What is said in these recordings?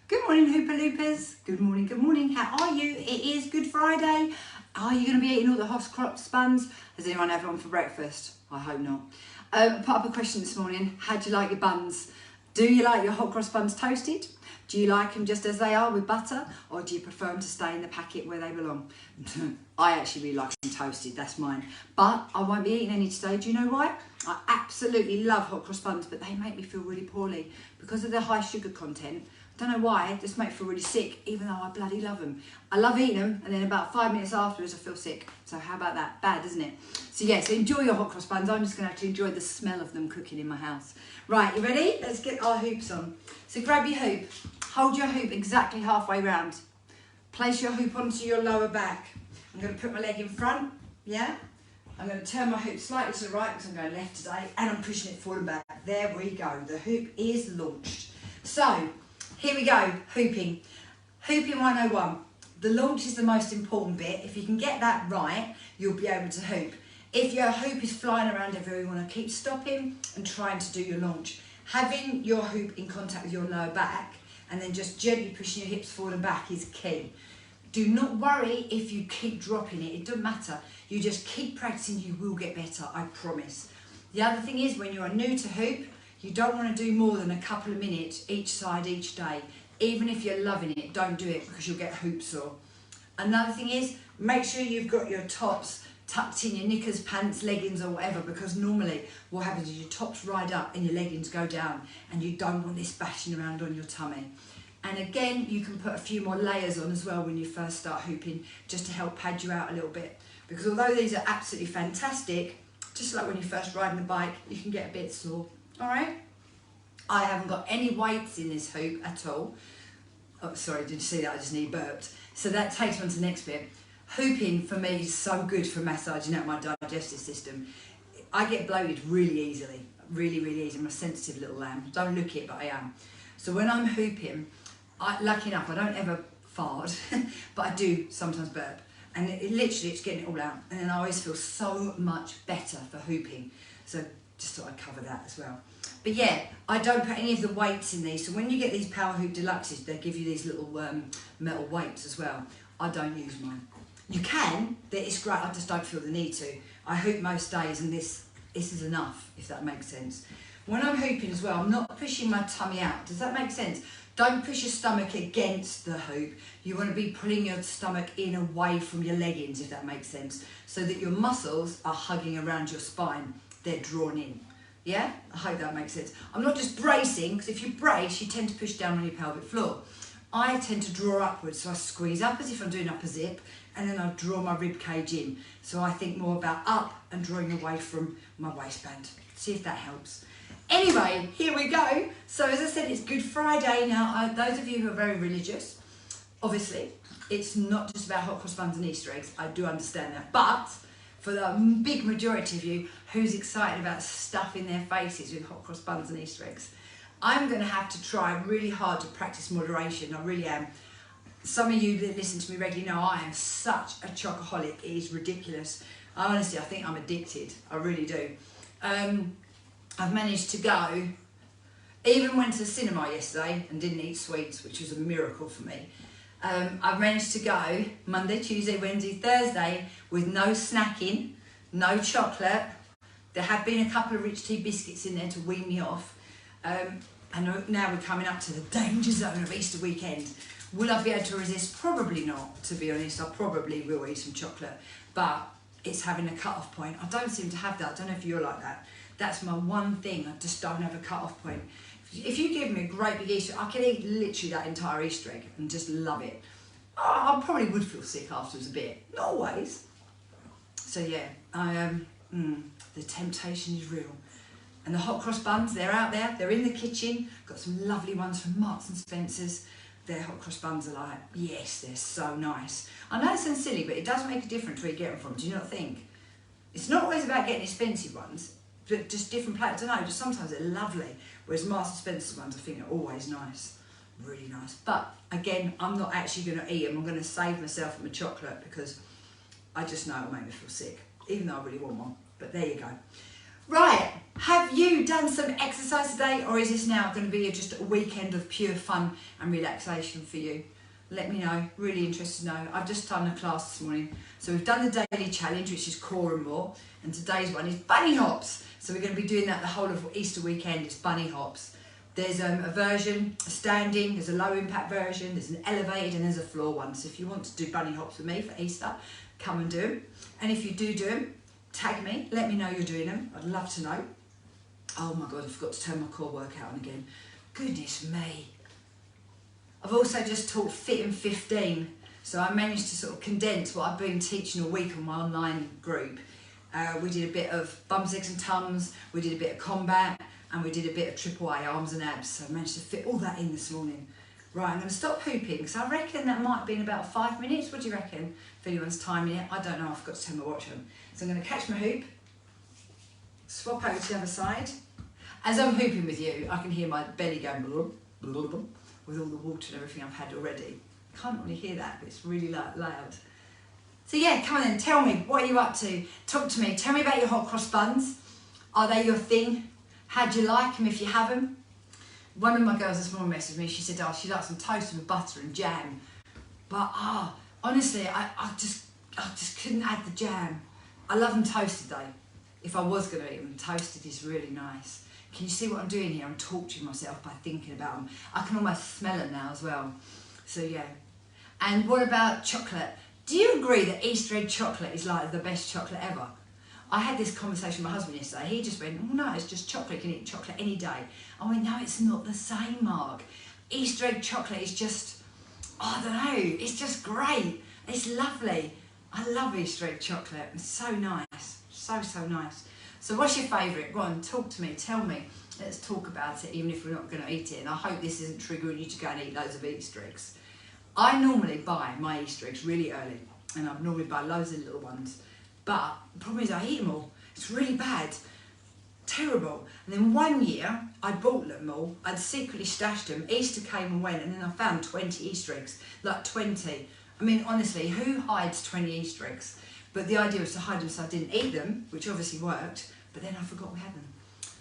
Good morning, Hooper Loopers. Good morning, good morning. How are you? It is Good Friday. Are you going to be eating all the hot cross buns? Has anyone had one for breakfast? I hope not. Put up a question this morning. How do you like your buns? Do you like your hot cross buns toasted? Do you like them just as they are with butter? Or do you prefer them to stay in the packet where they belong? I actually really like them toasted, that's mine. But I won't be eating any today. Do you know why? I absolutely love hot cross buns, but they make me feel really poorly because of their high sugar content. I don't know why, it just makes me feel really sick, even though I bloody love them. I love eating them, and then about 5 minutes afterwards I feel sick. So how about that? Bad, isn't it? So yeah, so enjoy your hot cross buns. I'm just going to have to enjoy the smell of them cooking in my house. Right, you ready? Let's get our hoops on. So grab your hoop. Hold your hoop exactly halfway round. Place your hoop onto your lower back. I'm going to put my leg in front, yeah? I'm going to turn my hoop slightly to the right because I'm going left today, and I'm pushing it forward and back. There we go. The hoop is launched. So, here we go, hooping. Hooping 101. The launch is the most important bit. If you can get that right, you'll be able to hoop. If your hoop is flying around everywhere, you want to keep stopping and trying to do your launch. Having your hoop in contact with your lower back and then just gently pushing your hips forward and back is key. Do not worry if you keep dropping it. It doesn't matter. You just keep practicing, you will get better, I promise. The other thing is, when you're new to hoop, you don't want to do more than a couple of minutes each side each day. Even if you're loving it, don't do it because you'll get hoop sore. Another thing is, make sure you've got your tops tucked in your knickers, pants, leggings or whatever, because normally what happens is your tops ride up and your leggings go down and you don't want this bashing around on your tummy. And again, you can put a few more layers on as well when you first start hooping, just to help pad you out a little bit. Because although these are absolutely fantastic, just like when you're first riding a bike, you can get a bit sore. All right? I haven't got any weights in this hoop at all. Oh, sorry, did you see that? I just nearly burped. So that takes me on to the next bit. Hooping for me is so good for massaging out my digestive system. I get bloated really easily, really, really easy. I'm a sensitive little lamb. Don't look it, but I am. So when I'm hooping, lucky enough, I don't ever fart, but I do sometimes burp. And literally, it's getting it all out. And then I always feel so much better for hooping. So just thought I'd cover that as well. But yeah, I don't put any of the weights in these. So when you get these Power Hoop Deluxes, they give you these little metal weights as well. I don't use mine. You can, it's great, I just don't feel the need to. I hoop most days and this is enough, if that makes sense. When I'm hooping as well, I'm not pushing my tummy out. Does that make sense? Don't push your stomach against the hoop. You want to be pulling your stomach in away from your leggings, if that makes sense, so that your muscles are hugging around your spine. They're drawn in. Yeah? I hope that makes sense. I'm not just bracing, because if you brace, you tend to push down on your pelvic floor. I tend to draw upwards, so I squeeze up as if I'm doing upper zip, and then I draw my rib cage in. So I think more about up and drawing away from my waistband. See if that helps. Anyway, here we go. So as I said, it's Good Friday now. Those of you who are very religious, obviously, it's not just about hot cross buns and Easter eggs. I do understand that. But for the big majority of you who's excited about stuffing their faces with hot cross buns and Easter eggs, I'm going to have to try really hard to practice moderation. I really am. Some of you that listen to me regularly know I am such a chocoholic. It is ridiculous. Honestly, I think I'm addicted. I really do. I've managed to go, even went to the cinema yesterday and didn't eat sweets, which was a miracle for me. I've managed to go Monday, Tuesday, Wednesday, Thursday with no snacking, no chocolate. There have been a couple of Rich Tea biscuits in there to wean me off. And now we're coming up to the danger zone of Easter weekend. Will I be able to resist? Probably not, to be honest. I probably will eat some chocolate, but it's having a cut-off point. I don't seem to have that. I don't know if you're like that. That's my one thing. I just don't have a cut-off point. If you give me a great big Easter, I could eat literally that entire Easter egg and just love it. I probably would feel sick afterwards a bit. Not always. So yeah, the temptation is real. And the hot cross buns, they're out there. They're in the kitchen. Got some lovely ones from Marks and Spencer's. Their hot cross buns are like, yes, they're so nice. I know it sounds silly, but it does make a difference where you get them from. Do you not think? It's not always about getting expensive ones, but just different places. I don't know, just sometimes they're lovely. Whereas Marks and Spencer's ones, I think, are always nice. Really nice. But again, I'm not actually going to eat them. I'm going to save myself from a chocolate because I just know it'll make me feel sick, even though I really want one. But there you go. Right, have you done some exercise today, or is this now going to be just a weekend of pure fun and relaxation for you? Let me know, really interested to know. I've just done a class this morning. So we've done the daily challenge, which is core and more, and today's one is bunny hops. So we're going to be doing that the whole of Easter weekend, it's bunny hops. There's a version, a standing, there's a low impact version, there's an elevated, and there's a floor one. So if you want to do bunny hops with me for Easter, come and do them. And if you do them, tag me, let me know you're doing them. I'd love to know. Oh my God, I forgot to turn my core workout on again. Goodness me. I've also just taught Fit in 15. So I managed to sort of condense what I've been teaching all week on my online group. We did a bit of bums, legs and tums, we did a bit of combat, and we did a bit of triple A, arms and abs. So I managed to fit all that in this morning. Right, I'm going to stop hooping, because I reckon that might have been about 5 minutes. What do you reckon? If anyone's timing it, I don't know, I forgot to turn my watch on. So I'm going to catch my hoop, swap over to the other side. As I'm hooping with you, I can hear my belly going blub, blub, blub, with all the water and everything I've had already. I can't really hear that, but it's really loud. So yeah, come on then, tell me, what are you up to? Talk to me, tell me about your hot cross buns. Are they your thing? How do you like them if you have them? One of my girls this morning messaged me, she said, oh, she likes them toasted with butter and jam. But honestly, I just couldn't add the jam. I love them toasted though. If I was going to eat them, toasted is really nice. Can you see what I'm doing here? I'm torturing myself by thinking about them. I can almost smell them now as well. So yeah. And what about chocolate? Do you agree that Easter egg chocolate is like the best chocolate ever? I had this conversation with my husband yesterday. He just went, oh no, it's just chocolate. You can eat chocolate any day. I went, no, it's not the same, Mark. Easter egg chocolate is just, I don't know, it's just great. It's lovely. I love Easter egg chocolate. It's so nice. So, so nice. So what's your favourite? Go on, talk to me, tell me. Let's talk about it, even if we're not going to eat it. And I hope this isn't triggering you to go and eat loads of Easter eggs. I normally buy my Easter eggs really early, and I normally buy loads of little ones. But the problem is I eat them all. It's really bad. Terrible. And then one year, I bought them all. I'd secretly stashed them. Easter came and went, and then I found 20 Easter eggs. Like 20. I mean, honestly, who hides 20 Easter eggs? But the idea was to hide them so I didn't eat them, which obviously worked, but then I forgot we had them.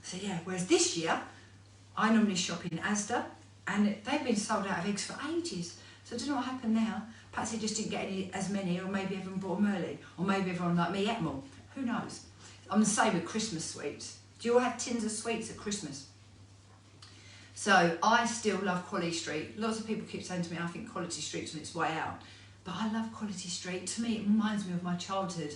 So yeah, whereas this year, I normally shop in Asda, and they've been sold out of eggs for ages. So I don't know what happened now. Perhaps they just didn't get as many, or maybe everyone bought them early, or maybe everyone like me ate them all. Who knows? I'm the same with Christmas sweets. Do you all have tins of sweets at Christmas? So I still love Quality Street. Lots of people keep saying to me, I think Quality Street's on its way out. But I love Quality Street. To me, it reminds me of my childhood.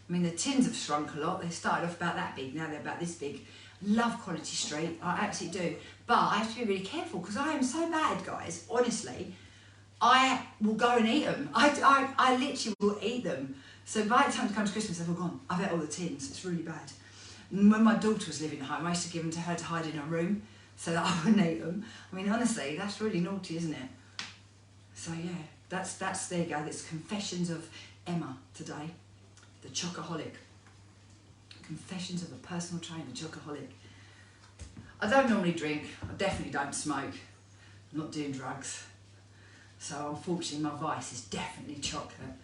I mean, the tins have shrunk a lot. They started off about that big, now they're about this big. Love Quality Street, I absolutely do. But I have to be really careful, because I am so bad, guys, honestly. I will go and eat them. I literally will eat them. So by the time it comes to Christmas, they've all gone. I've ate all the tins. It's really bad. And when my daughter was living at home, I used to give them to her to hide in her room so that I wouldn't eat them. I mean, honestly, that's really naughty, isn't it? So yeah, that's there you go. That's Confessions of Emma today, the Chocoholic. Confessions of a Personal Trainer, Chocoholic. I don't normally drink. I definitely don't smoke. I'm not doing drugs. So unfortunately, my vice is definitely chocolate.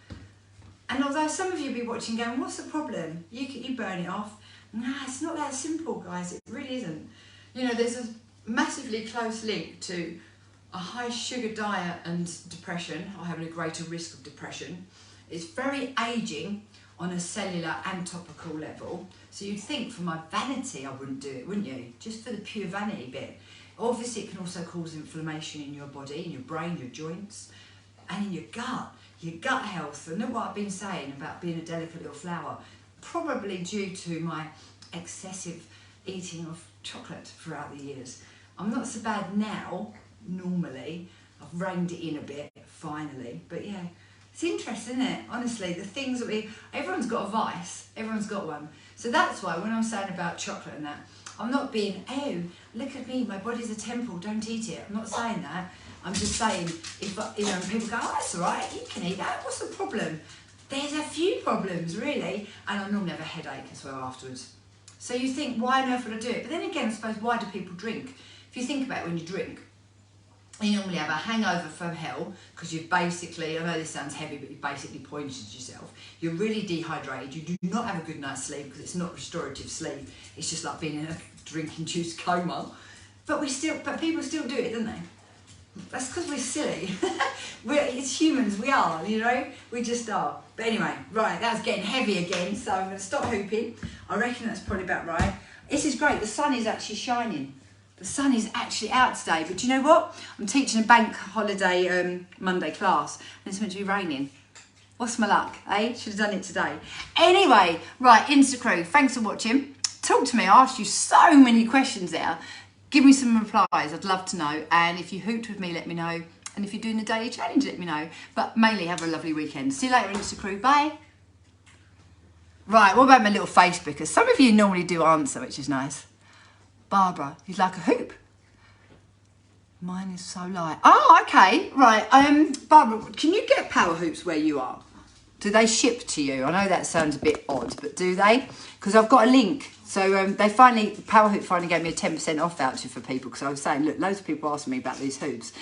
And although some of you will be watching going, what's the problem? You burn it off. Nah, it's not that simple, guys. It really isn't. You know, there's a massively close link to a high sugar diet and depression, or having a greater risk of depression. It's very ageing on a cellular and topical level. So you'd think for my vanity I wouldn't do it, wouldn't you? Just for the pure vanity bit. Obviously it can also cause inflammation in your body, in your brain, your joints, and in your gut health. And look what I've been saying about being a delicate little flower, probably due to my excessive eating of chocolate throughout the years. I'm not so bad now, normally. I've reined it in a bit, finally. But yeah, it's interesting, isn't it? Honestly, the things that everyone's got a vice, everyone's got one. So that's why when I'm saying about chocolate and that, I'm not being, oh, look at me, my body's a temple, don't eat it. I'm not saying that. I'm just saying, if people go, oh, that's all right, you can eat that, what's the problem? There's a few problems, really. And I normally have a headache as well afterwards. So you think, why on earth would I do it? But then again, I suppose, why do people drink? If you think about it, when you drink, you normally have a hangover from hell because you've basically, I know this sounds heavy, but you've basically poisoned yourself. You're really dehydrated. You do not have a good night's sleep because it's not restorative sleep. It's just like being in a drink-induced coma. But people still do it, don't they? That's because we're silly. It's humans, we are, you know? We just are. But anyway, right, that's getting heavy again, so I'm going to stop hooping. I reckon that's probably about right. This is great. The sun is actually shining. The sun is actually out today, but do you know what? I'm teaching a bank holiday Monday class, and it's meant to be raining. What's my luck, eh? Should have done it today. Anyway, right, Instacrew, thanks for watching. Talk to me. I asked you so many questions there. Give me some replies. I'd love to know. And if you hooped with me, let me know. And if you're doing the daily challenge, let me know. But mainly have a lovely weekend. See you later, Instacrew. Bye. Right, what about my little Facebookers? Some of you normally do answer, which is nice. Barbara, you'd like a hoop? Mine is so light. Oh, okay. Right. Barbara, can you get power hoops where you are? Do they ship to you? I know that sounds a bit odd, but do they? Because I've got a link. So Power Hoop finally gave me a 10% off voucher for people because I was saying, look, loads of people asking me about these hoops.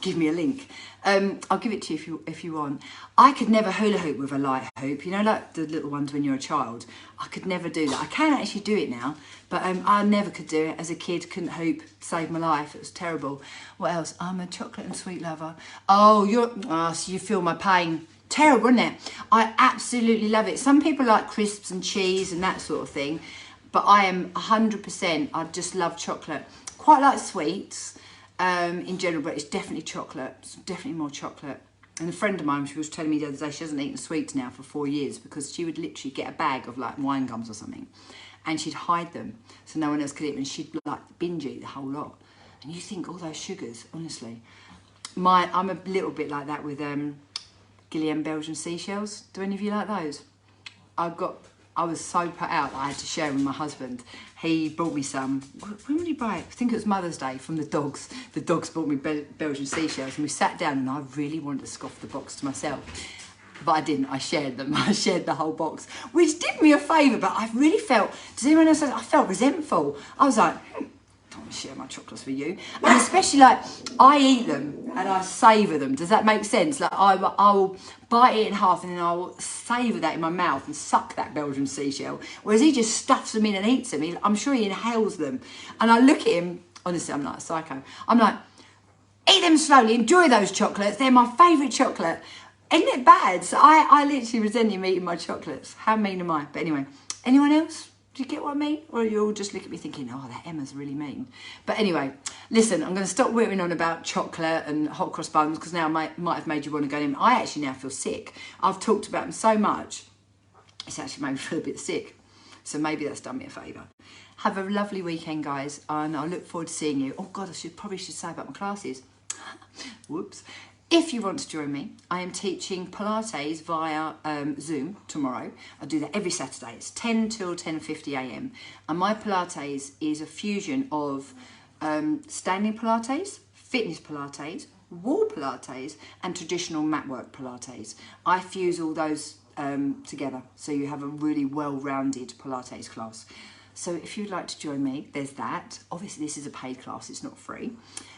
Give me a link. I'll give it to you if you want. I could never hula hoop with a light hoop. You know, like the little ones when you're a child. I could never do that. I can actually do it now, but I never could do it as a kid. Couldn't hoop. Saved my life. It was terrible. What else? I'm a chocolate and sweet lover. Oh, so you feel my pain. Terrible, isn't it? I absolutely love it. Some people like crisps and cheese and that sort of thing, but I am 100%. I just love chocolate. Quite like sweets. In general, but it's definitely chocolate. It's definitely more chocolate. And a friend of mine, she was telling me the other day, she hasn't eaten sweets now for 4 years because she would literally get a bag of like wine gums or something and she'd hide them so no one else could eat them and she'd like binge eat the whole lot. And you think all those sugars, honestly. I'm a little bit like that with Gillian Belgian seashells. Do any of you like those? I was so put out that I had to share with my husband. He bought me some. When did he buy it? I think it was Mother's Day from the dogs. The dogs bought me Belgian seashells and we sat down and I really wanted to scoff the box to myself. But I didn't. I shared them. I shared the whole box, which did me a favour, but I really felt, does anyone else, I felt resentful. I was like, I don't want to share my chocolates with you. And especially like, I eat them and I savour them. Does that make sense? Like I will bite it in half and then I will savour that in my mouth and suck that Belgian seashell. Whereas he just stuffs them in and eats them. I'm sure he inhales them. And I look at him, honestly, I'm like a psycho. I'm like, eat them slowly, enjoy those chocolates. They're my favourite chocolate. Isn't it bad? So I literally resent him eating my chocolates. How mean am I? But anyway, anyone else? Do you get what I mean? Or you all just look at me thinking, oh, that Emma's really mean. But anyway, listen, I'm going to stop whittling on about chocolate and hot cross buns because now I might have made you want to go in. I actually now feel sick. I've talked about them so much, it's actually made me feel a bit sick. So maybe that's done me a favour. Have a lovely weekend, guys, and I look forward to seeing you. Oh, God, I probably should say about my classes. Whoops. If you want to join me, I am teaching Pilates via Zoom tomorrow. I do that every Saturday. It's 10 till 10:50 a.m. And my Pilates is a fusion of standing Pilates, fitness Pilates, wall Pilates, and traditional mat work Pilates. I fuse all those together, so you have a really well-rounded Pilates class. So if you'd like to join me, there's that. Obviously, this is a paid class. It's not free.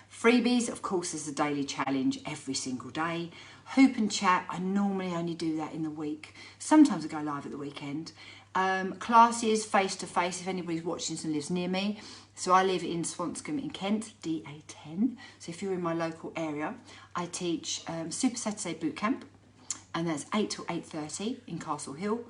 Freebies, of course, there's a daily challenge every single day. Hoop and chat, I normally only do that in the week. Sometimes I go live at the weekend. Classes face-to-face, if anybody's watching and lives near me. So I live in Swanscombe in Kent, DA10. So if you're in my local area, I teach Super Saturday Boot Camp. And that's 8 till 8:30 in Castle Hill.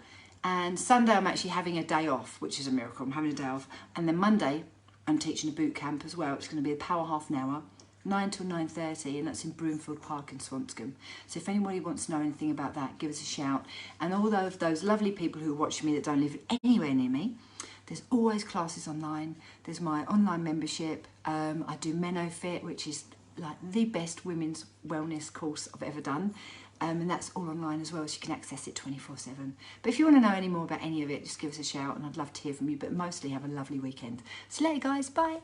And Sunday I'm actually having a day off, which is a miracle. I'm having a day off. And then Monday I'm teaching a boot camp as well. It's going to be a power half an hour, 9 till 9:30, and that's in Broomfield Park in Swanscombe. So if anybody wants to know anything about that, give us a shout. And all of those lovely people who are watching me that don't live anywhere near me, there's always classes online. There's my online membership. I do MenoFit, which is like the best women's wellness course I've ever done. And that's all online as well, so you can access it 24/7. But if you want to know any more about any of it, just give us a shout and I'd love to hear from you. But mostly have a lovely weekend. See you later, guys. Bye.